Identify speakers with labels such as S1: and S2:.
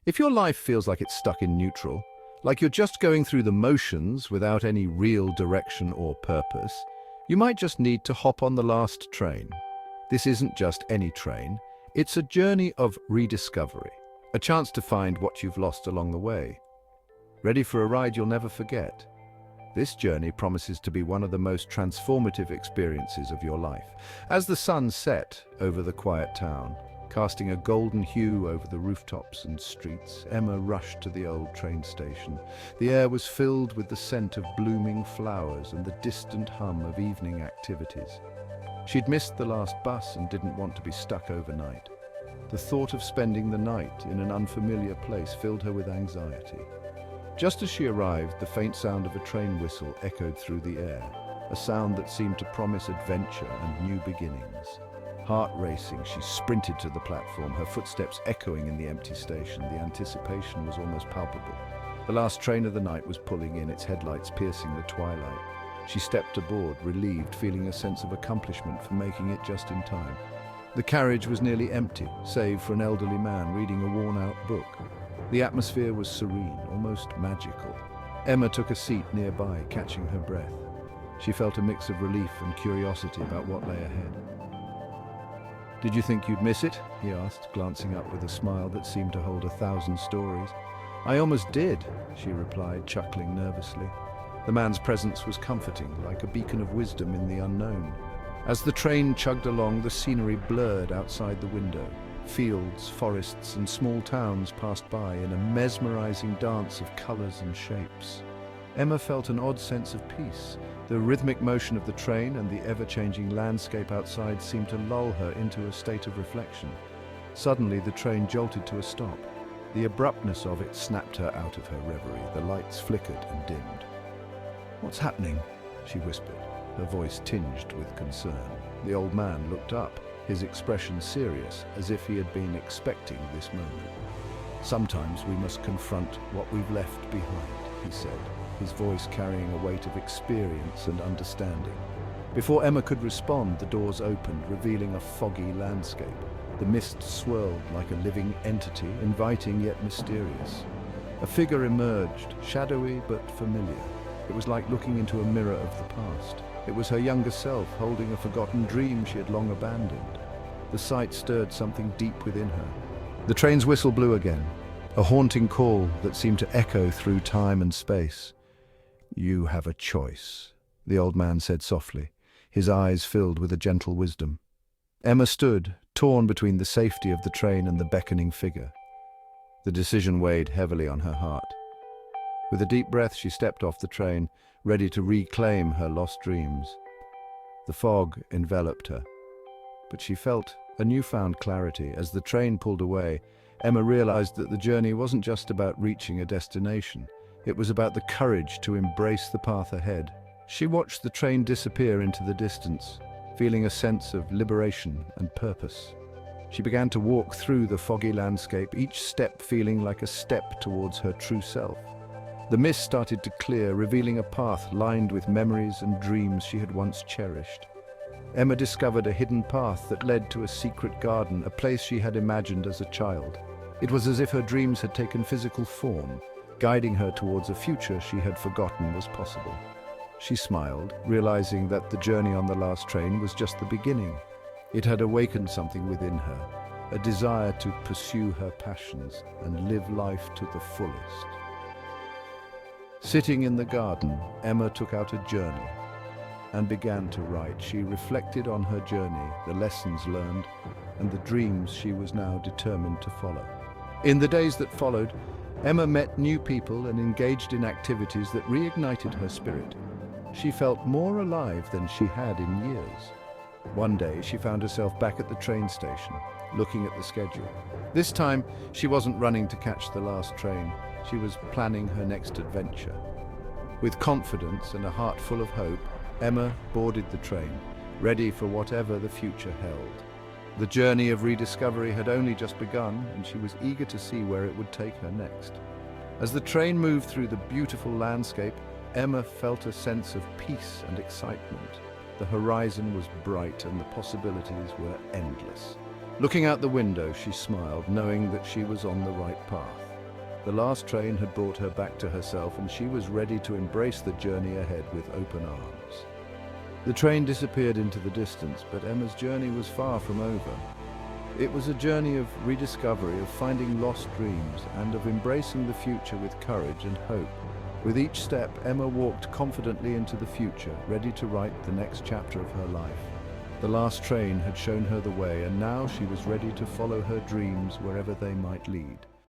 S1: If your life feels like it's stuck in neutral, like you're just going through the motions without any real direction or purpose, you might just need to hop on the last train. This isn't just any train, it's a journey of rediscovery, a chance to find what you've lost along the way. Ready for a ride you'll never forget? This journey promises to be one of the most transformative experiences of your life. As the sun set over the quiet town, casting a golden hue over the rooftops and streets, Emma rushed to the old train station. The air was filled with the scent of blooming flowers and the distant hum of evening activities. She'd missed the last bus and didn't want to be stuck overnight. The thought of spending the night in an unfamiliar place filled her with anxiety. Just as she arrived, the faint sound of a train whistle echoed through the air, a sound that seemed to promise adventure and new beginnings. Heart racing, she sprinted to the platform, her footsteps echoing in the empty station. The anticipation was almost palpable. The last train of the night was pulling in, its headlights piercing the twilight. She stepped aboard, relieved, feeling a sense of accomplishment for making it just in time. The carriage was nearly empty, save for an elderly man reading a worn-out book. The atmosphere was serene, almost magical. Emma took a seat nearby, catching her breath. She felt a mix of relief and curiosity about what lay ahead. "Did you think you'd miss it?" he asked, glancing up with a smile that seemed to hold 1,000 stories. "I almost did," she replied, chuckling nervously. The man's presence was comforting, like a beacon of wisdom in the unknown. As the train chugged along, the scenery blurred outside the window. Fields, forests, and small towns passed by in a mesmerizing dance of colors and shapes. Emma felt an odd sense of peace. The rhythmic motion of the train and the ever-changing landscape outside seemed to lull her into a state of reflection. Suddenly, the train jolted to a stop. The abruptness of it snapped her out of her reverie. The lights flickered and dimmed. "What's happening?" she whispered, her voice tinged with concern. The old man looked up, his expression serious, as if he had been expecting this moment. "Sometimes we must confront what we've left behind," he said, his voice carrying a weight of experience and understanding. Before Emma could respond, the doors opened, revealing a foggy landscape. The mist swirled like a living entity, inviting yet mysterious. A figure emerged, shadowy but familiar. It was like looking into a mirror of the past. It was her younger self, holding a forgotten dream she had long abandoned. The sight stirred something deep within her. The train's whistle blew again, a haunting call that seemed to echo through time and space. "You have a choice," the old man said softly, his eyes filled with a gentle wisdom. Emma stood, torn between the safety of the train and the beckoning figure. The decision weighed heavily on her heart. With a deep breath, she stepped off the train, ready to reclaim her lost dreams. The fog enveloped her, but she felt a newfound clarity. As the train pulled away, Emma realized that the journey wasn't just about reaching a destination. It was about the courage to embrace the path ahead. She watched the train disappear into the distance, feeling a sense of liberation and purpose. She began to walk through the foggy landscape, each step feeling like a step towards her true self. The mist started to clear, revealing a path lined with memories and dreams she had once cherished. Emma discovered a hidden path that led to a secret garden, a place she had imagined as a child. It was as if her dreams had taken physical form, guiding her towards a future she had forgotten was possible. She smiled, realizing that the journey on the last train was just the beginning. It had awakened something within her, a desire to pursue her passions and live life to the fullest. Sitting in the garden, Emma took out a journal and began to write. She reflected on her journey, the lessons learned, and the dreams she was now determined to follow. In the days that followed, Emma met new people and engaged in activities that reignited her spirit. She felt more alive than she had in years. One day, she found herself back at the train station, looking at the schedule. This time, she wasn't running to catch the last train. She was planning her next adventure. With confidence and a heart full of hope, Emma boarded the train, ready for whatever the future held. The journey of rediscovery had only just begun, and she was eager to see where it would take her next. As the train moved through the beautiful landscape, Emma felt a sense of peace and excitement. The horizon was bright and the possibilities were endless. Looking out the window, she smiled, knowing that she was on the right path. The last train had brought her back to herself, and she was ready to embrace the journey ahead with open arms. The train disappeared into the distance, but Emma's journey was far from over. It was a journey of rediscovery, of finding lost dreams, and of embracing the future with courage and hope. With each step, Emma walked confidently into the future, ready to write the next chapter of her life. The last train had shown her the way, and now she was ready to follow her dreams wherever they might lead.